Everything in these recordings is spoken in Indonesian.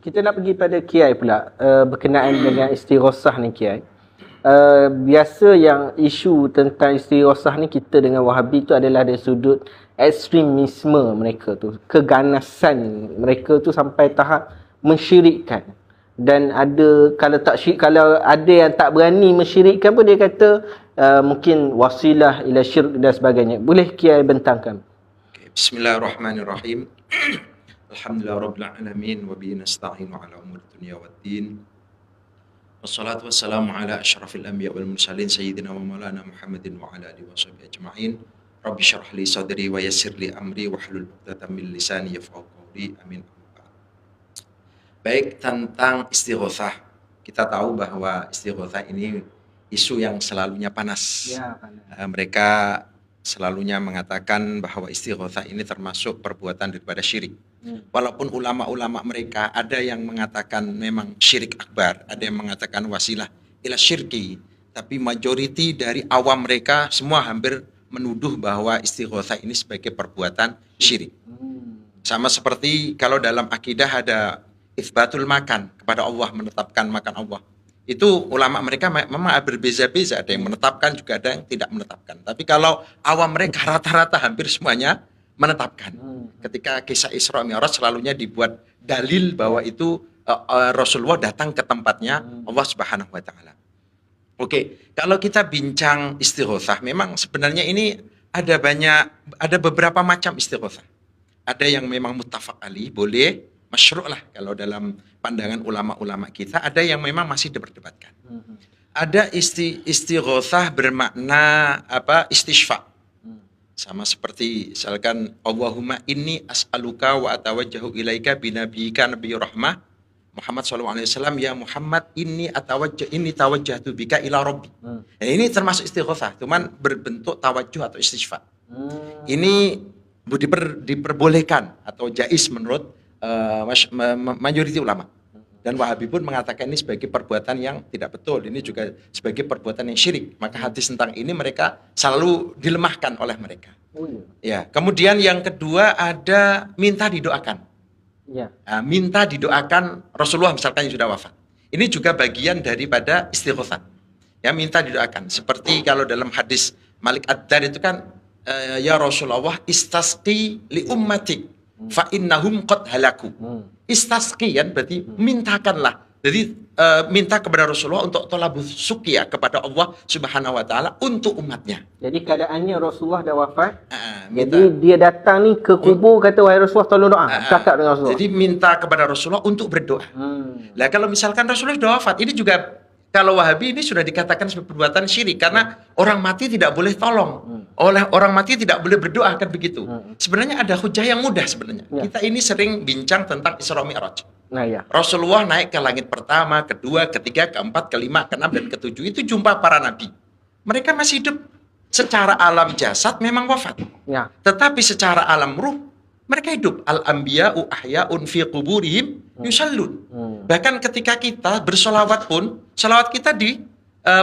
kita nak pergi pada Kiai pula, berkenaan dengan istighosah ni Kiai. Biasa yang isu tentang istighosah ni kita dengan Wahabi tu adalah dari sudut ekstremisme mereka tu, keganasan mereka tu sampai tahap mensyirikkan. Dan ada kalau ada yang tak berani mensyirikkan pun dia kata mungkin wasilah ila syirk dan sebagainya. Boleh Kiai bentangkan? Bismillahirrahmanirrahim. Alhamdulillahirabbil alamin wa bihi nasta'inu ala umuri dunya waddin. Wassalatu wassalamu ala asyrafil anbiya wal mursalin sayyidina wa maulana Muhammadin wa ala alihi washabihi ajma'in. Rabbi shrah li sadri wa yassir li amri wahlul 'uqdatam min lisani yafqahu qawli. Amin. Baik, tentang istighosah. Kita tahu bahwa istighosah ini isu yang selalunya panas. Ya, panas. Mereka selalunya mengatakan bahwa istighosah ini termasuk perbuatan daripada syirik. Walaupun ulama-ulama mereka ada yang mengatakan memang syirik akbar, ada yang mengatakan wasilah ila syirki, tapi majority dari awam mereka semua hampir menuduh bahwa istighosah ini sebagai perbuatan syirik. Sama seperti kalau dalam akidah ada itsbatul makan kepada Allah, menetapkan makan Allah. Itu ulama mereka memang berbeza-beza, ada yang menetapkan juga ada yang tidak menetapkan. Tapi kalau awam mereka rata-rata hampir semuanya menetapkan. Ketika kisah Isra Mi'raj selalunya dibuat dalil bahwa itu Rasulullah datang ke tempatnya Allah Subhanahu wa taala. Oke, kalau kita bincang istighosah, memang sebenarnya ini ada beberapa macam istighosah. Ada yang memang muttafaq alaih, boleh, masyru' lah kalau dalam pandangan ulama-ulama kita. Ada yang memang masih diperdebatkan. Ada istighosah bermakna istishfa. Sama seperti misalkan Allahumma inni as'aluka wa atawajjahu ilaika binabiyika nabiyur rahmah Muhammad SAW, ya Muhammad inni tawajjahtu bika ila rabbi. Nah, ini termasuk istighosah, cuman berbentuk tawajjuh atau istishfa. Ini diperbolehkan atau jaiz menurut majoriti ulama. Dan Wahabi pun mengatakan ini sebagai perbuatan yang tidak betul. Ini juga sebagai perbuatan yang syirik. Maka hadis tentang ini mereka selalu dilemahkan oleh mereka. Ya. Kemudian yang kedua ada minta didoakan. Ya. Nah, minta didoakan Rasulullah misalkan yang sudah wafat. Ini juga bagian daripada istighosah. Ya, minta didoakan. Seperti kalau dalam hadis Malik Ad-Dar itu kan, ya Rasulullah istasqi li ummatik fa innahum qad halaku. Istasqi kan berarti mintakanlah. Jadi minta kepada Rasulullah untuk tolabus suqya kepada Allah Subhanahu wa taala untuk umatnya. Jadi keadaannya Rasulullah dah wafat. Jadi dia datang ni ke kubur kata wahai Rasulullah tolong doa. Cakap dengan Rasulullah. Jadi minta kepada Rasulullah untuk berdoa. Lah kalau misalkan Rasulullah sudah wafat, ini juga kalau Wahabi ini sudah dikatakan sebagai perbuatan syirik karena orang mati tidak boleh tolong. Oleh orang mati tidak boleh berdoa kan begitu. Sebenarnya ada hujah yang mudah sebenarnya. Kita ini sering bincang tentang Isra Mi'raj. Nah, ya. Rasulullah naik ke langit pertama, kedua, ketiga, keempat, kelima, keenam, dan ketujuh. Itu jumpa para nabi. Mereka masih hidup. Secara alam jasad memang wafat. Ya. Tetapi secara alam ruh mereka hidup. Al-anbiya'u ahya'un fi quburihim yusallun. Bahkan ketika kita bersolawat pun, solawat kita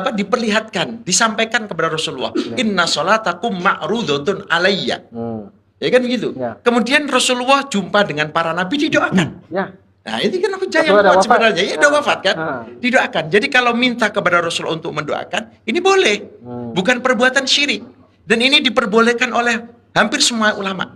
diperlihatkan, disampaikan kepada Rasulullah. Inna sholatakum ma'rudatun alayya. Ya kan begitu. Ya. Kemudian Rasulullah jumpa dengan para nabi, didoakan. Ya. Nah, ini kan hujah yang kuat sebenarnya. Ya, udah wafat kan? Didoakan. Jadi kalau minta kepada Rasulullah untuk mendoakan, ini boleh. Bukan perbuatan syirik. Dan ini diperbolehkan oleh hampir semua ulama.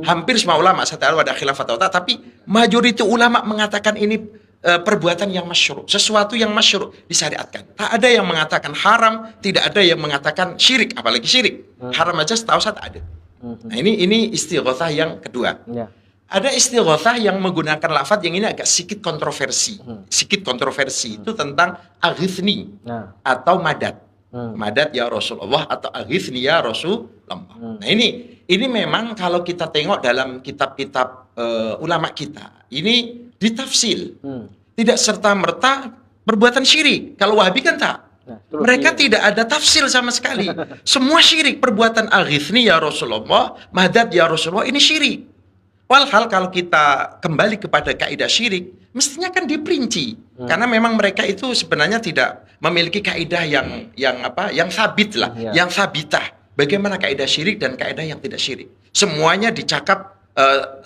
Hampir semua ulama. Saya tahu ada khilafat atau tak, tapi majoriti ulama mengatakan ini perbuatan yang masyru', sesuatu yang masyru' disyariatkan. Tak ada yang mengatakan haram, tidak ada yang mengatakan syirik, apalagi syirik. Haram aja setahu saya tak ada. Nah, ini istighosah yang kedua. Ya. Ada istighosah yang menggunakan lafaz yang ini agak sedikit kontroversi. Sedikit kontroversi itu tentang aghithni atau madad. Madad ya Rasulullah atau aghithni ya Rasulullah. Nah, ini memang kalau kita tengok dalam kitab-kitab ulama kita, ini ditafsil. Tidak serta-merta perbuatan syirik. Kalau Wahabi kan tak. Mereka tidak ada tafsil sama sekali. Semua syirik. Perbuatan aghithni ya Rasulullah, madad ya Rasulullah, ini syirik. Walhal kalau kita kembali kepada kaidah syirik, mestinya kan diperinci. Karena memang mereka itu sebenarnya tidak memiliki kaidah yang sabit lah, yang sabitah. Bagaimana kaidah syirik dan kaidah yang tidak syirik. Semuanya dicakap,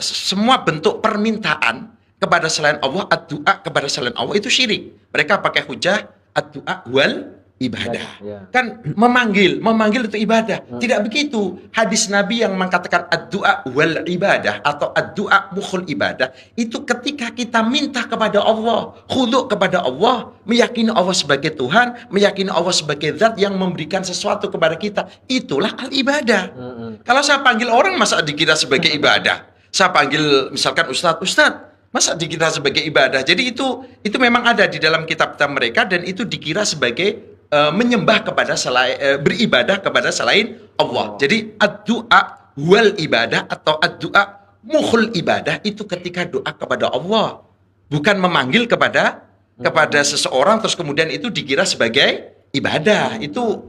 semua bentuk permintaan kepada selain Allah, ad-du'a kepada selain Allah itu syirik. Mereka pakai hujah ad-du'a wal ibadah. Ya. Kan memanggil itu ibadah. Tidak begitu. Hadis Nabi yang mengatakan ad-du'a wal ibadah atau ad-du'a mukhul ibadah itu ketika kita minta kepada Allah, khuduk kepada Allah, meyakini Allah sebagai Tuhan, meyakini Allah sebagai zat yang memberikan sesuatu kepada kita. Itulah al-ibadah. Kalau saya panggil orang masa dikira sebagai ibadah? Saya panggil misalkan ustadz, masa dikira sebagai ibadah? Jadi itu memang ada di dalam kitab-kitab mereka dan itu dikira sebagai menyembah kepada selain beribadah kepada selain Allah. Jadi ad-du'a wal ibadah atau ad-du'a mukhul ibadah itu ketika doa kepada Allah, bukan memanggil kepada seseorang terus kemudian itu dikira sebagai ibadah. Itu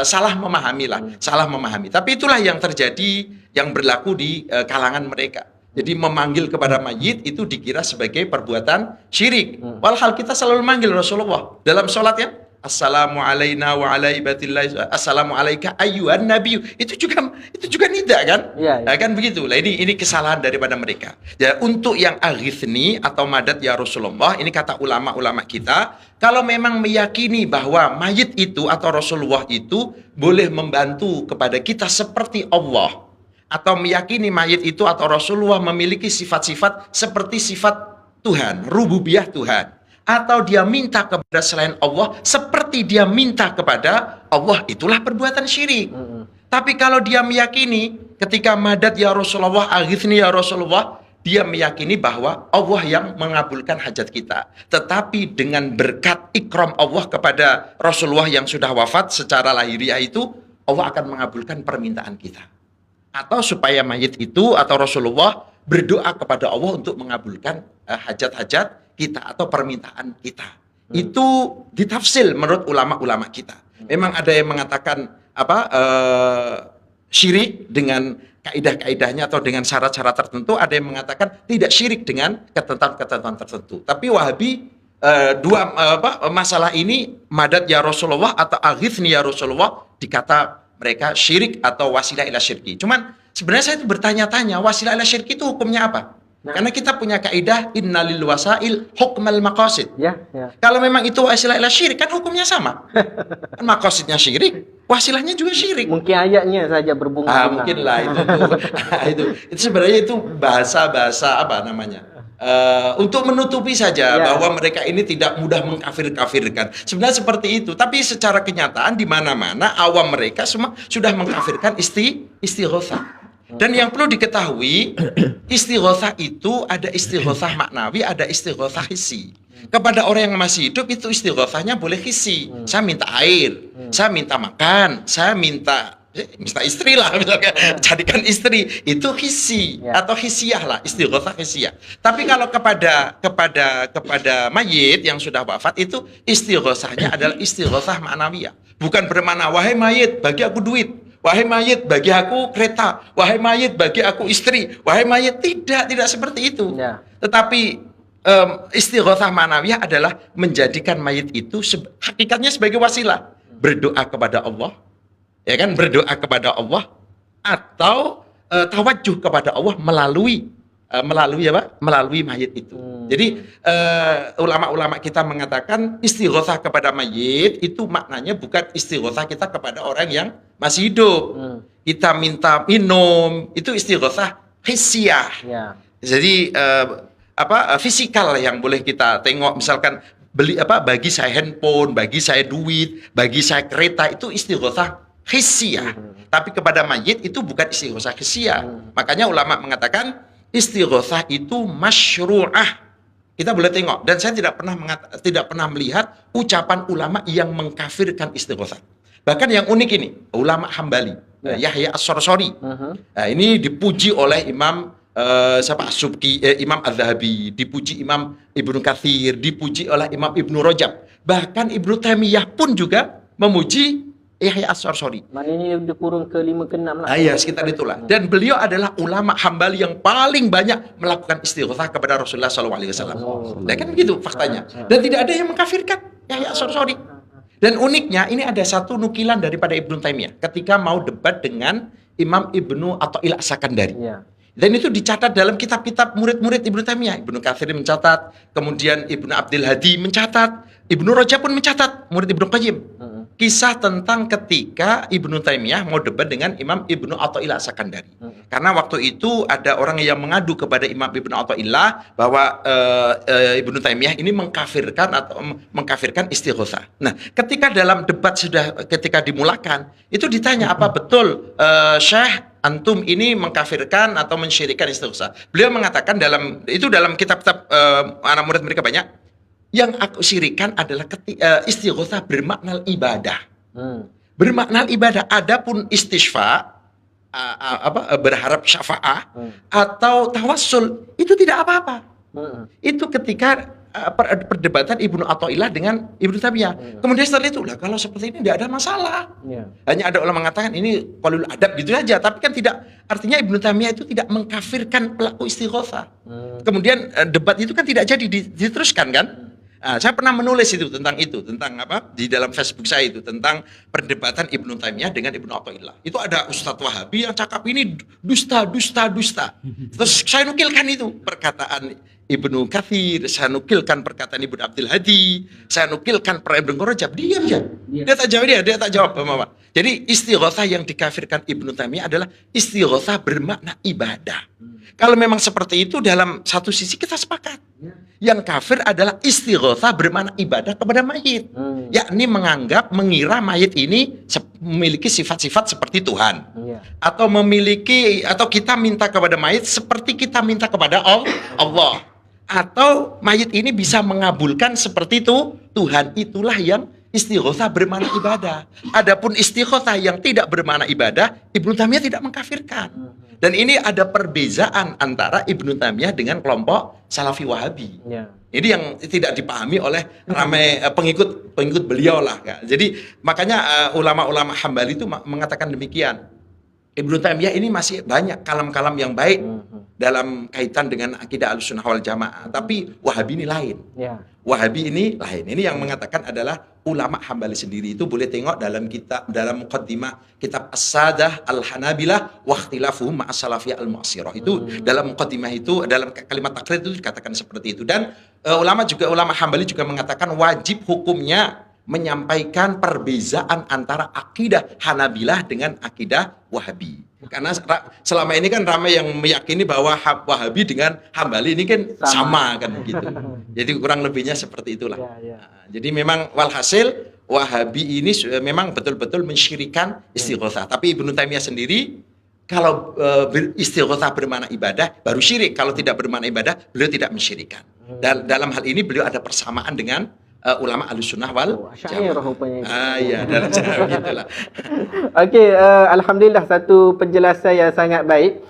salah memahami lah, salah memahami. Tapi itulah yang terjadi, yang berlaku di kalangan mereka. Jadi memanggil kepada mayit itu dikira sebagai perbuatan syirik. Walhal kita selalu manggil Rasulullah dalam sholat ya. Assalamu alayna wa ala ibadillah. Assalamu alayka ayyuhan nabiyyu. Itu juga nida kan? Ya. Kan begitu. Lah ini kesalahan daripada mereka. Ya, untuk yang aghithni atau madad ya Rasulullah, ini kata ulama-ulama kita, kalau memang meyakini bahwa mayit itu atau Rasulullah itu boleh membantu kepada kita seperti Allah, atau meyakini mayit itu atau Rasulullah memiliki sifat-sifat seperti sifat Tuhan, rububiyah Tuhan, atau dia minta kepada selain Allah seperti dia minta kepada Allah, itulah perbuatan syirik. Tapi kalau dia meyakini ketika madad ya Rasulullah, aghithni ya Rasulullah, dia meyakini bahwa Allah yang mengabulkan hajat kita. Tetapi dengan berkat ikram Allah kepada Rasulullah yang sudah wafat secara lahiriah itu, Allah akan mengabulkan permintaan kita. Atau supaya mayit itu atau Rasulullah berdoa kepada Allah untuk mengabulkan hajat-hajat kita atau permintaan kita. Itu ditafsir menurut ulama-ulama kita. Memang ada yang mengatakan syirik dengan kaidah-kaidahnya atau dengan syarat-syarat tertentu, ada yang mengatakan tidak syirik dengan ketentuan-ketentuan tertentu. Tapi Wahabi masalah ini madad ya Rasulullah atau aghithni ya Rasulullah dikata mereka syirik atau wasilah ila syirki. Cuman sebenarnya saya itu bertanya-tanya, wasilah ila syirki itu hukumnya apa? Karena kita punya kaidah innalil wasail hukmal maqasid. Ya. Kalau memang itu wasilah ila syirik kan hukumnya sama. Kan maqasidnya syirik, wasilahnya juga syirik. Mungkin ayatnya saja berbunga-bunga. Mungkin lah itu sebenarnya itu bahasa apa namanya? Untuk menutupi saja bahwa mereka ini tidak mudah mengkafir-kafirkan. Sebenarnya seperti itu, tapi secara kenyataan di mana-mana awam mereka semua sudah mengkafirkan istighotsah. Dan yang perlu diketahui, istighotsah itu ada istighotsah maknawi, ada istighotsah hissi. Kepada orang yang masih hidup itu istighotsahnya boleh hissi. Saya minta air, saya minta makan, saya minta istri lah misalkan, jadikan istri, itu hissi atau hissiyah lah, istighotsah hissiyah. Tapi kalau kepada mayit yang sudah wafat itu istighotsahnya adalah istighotsah maknawiyah. Bukan bermakna wahai mayit bagi aku duit, wahai mayit bagi aku kereta, wahai mayit bagi aku istri, wahai mayit, tidak seperti itu. Tetapi istighotsah maknawiyah adalah menjadikan mayit itu hakikatnya sebagai wasilah, berdoa kepada Allah. Ya kan, berdoa kepada Allah atau tawajuh kepada Allah melalui mayit itu. Jadi ulama-ulama kita mengatakan istighotsah kepada mayit itu maknanya bukan istighotsah kita kepada orang yang masih hidup. Kita minta minum itu istighotsah hissiyah. Jadi fisikal yang boleh kita tengok, misalkan bagi saya handphone, bagi saya duit, bagi saya kereta, itu istighotsah hissiyah. Tapi kepada mayit itu bukan istighotsah hissiyah. Makanya ulama mengatakan istighotsah itu masyru'ah. Kita boleh tengok, dan saya tidak pernah melihat ucapan ulama yang mengkafirkan istighotsah. Bahkan yang unik ini, ulama Hambali, Yahya As-Sarsari. Ini dipuji oleh Imam Subki, Imam Az-Zahabi, dipuji Imam Ibnu Katsir, dipuji oleh Imam Ibnu Rajab. Bahkan Ibnu Taimiyah pun juga memuji Yahya As-Sarsari. Maknanya dia kurung ke 5 ke 6 lah. Sekitar itulah. Dan beliau adalah ulama Hambali yang paling banyak melakukan istighotsah kepada Rasulullah SAW. Nah, kan begitu faktanya. Dan tidak ada yang mengkafirkan Yahya As-Sarsari. Dan uniknya ini ada satu nukilan daripada Ibnu Taimiyah ketika mau debat dengan Imam Ibnu Athaillah As-Sakandari. Dan itu dicatat dalam kitab-kitab murid-murid Ibnu Taimiyah. Ibnu Katsir mencatat, kemudian Ibnu Abdul Hadi mencatat, Ibnu Rajab pun mencatat, murid Ibnu Qayyim. Kisah tentang ketika Ibnu Taimiyah mau debat dengan Imam Ibnu Athaillah As-Sakandari. Karena waktu itu ada orang yang mengadu kepada Imam Ibnu Athaillah bahwa Ibnu Taimiyah ini mengkafirkan istighosah. Nah, ketika dalam debat ketika dimulakan, itu ditanya apa betul Syekh antum ini mengkafirkan atau mensyirikkan istighosah. Beliau mengatakan dalam kitab-kitab anak murid mereka banyak, yang aku syirikan adalah istighosah bermakna ibadah. Bermakna ibadah. Adapun istisfa berharap syafa'ah atau tawassul itu tidak apa-apa. Itu ketika perdebatan Ibnu Athaillah dengan Ibnu Taimiyah. Kemudian setelah itu, lah kalau seperti ini tidak ada masalah. Hanya ada ulama mengatakan ini qalul adab gitu aja, tapi kan tidak, artinya Ibnu Taimiyah itu tidak mengkafirkan pelaku istighosah. Kemudian debat itu kan tidak jadi diteruskan kan? Saya pernah menulis tentang apa di dalam Facebook saya itu tentang perdebatan Ibnu Taimiyah dengan Ibnu Athaillah. Itu ada Ustadz Wahabi yang cakap ini dusta. Terus saya nukilkan itu perkataan Ibnu Katsir, saya nukilkan perkataan Ibnu Abdul Hadi, saya nukilkan Ibnu Rajab. Diam aja. Dia tak jawab apa. Jadi istighosah yang dikafirkan Ibnu Taimiyah adalah istighosah bermakna ibadah. Kalau memang seperti itu, dalam satu sisi kita sepakat. Yang kafir adalah istighosah bermakna ibadah kepada mayit. Yakni mengira mayit ini memiliki sifat-sifat seperti Tuhan. Atau kita minta kepada mayit seperti kita minta kepada Allah. Atau mayit ini bisa mengabulkan seperti itu Tuhan. Itulah yang istighosah bermakna ibadah. Adapun istighosah yang tidak bermakna ibadah, Ibnu Taimiyah tidak mengkafirkan. Dan ini ada perbedaan antara Ibnu Taimiyah dengan kelompok Salafi Wahabi. Ini yang tidak dipahami oleh ramai pengikut beliau lah. Jadi makanya ulama-ulama Hambali itu mengatakan demikian. Ibnu Taimiyah ini masih banyak kalam-kalam yang baik dalam kaitan dengan akidah Ahlussunnah wal Jamaah, tapi Wahabi ini lain. Wahabi ini lain. Ini yang mengatakan adalah ulama Hambali sendiri. Itu boleh tengok dalam muqaddimah kitab As-Sadah Al-Hanabilah wa ikhtilafuhum ma'as salafiyah al-mu'asirah. Itu dalam muqaddimah itu, dalam kalimat takrir itu dikatakan seperti itu. Dan ulama Hambali juga mengatakan wajib hukumnya menyampaikan perbezaan antara akidah Hanabilah dengan akidah Wahabi. Karena selama ini kan ramai yang meyakini bahwa Wahabi dengan Hambali ini kan sama kan gitu. Jadi kurang lebihnya seperti itulah. Jadi memang walhasil Wahabi ini memang betul-betul mensyirikan istighosah. Tapi Ibnu Taimiyah sendiri kalau istighosah bermakna ibadah baru syirik. Kalau tidak bermakna ibadah beliau tidak mensyirikan. Dan dalam hal ini beliau ada persamaan dengan ulama Ahlussunnah wal Jamaah. Ya, dalam gitulah. Okey, alhamdulillah satu penjelasan yang sangat baik.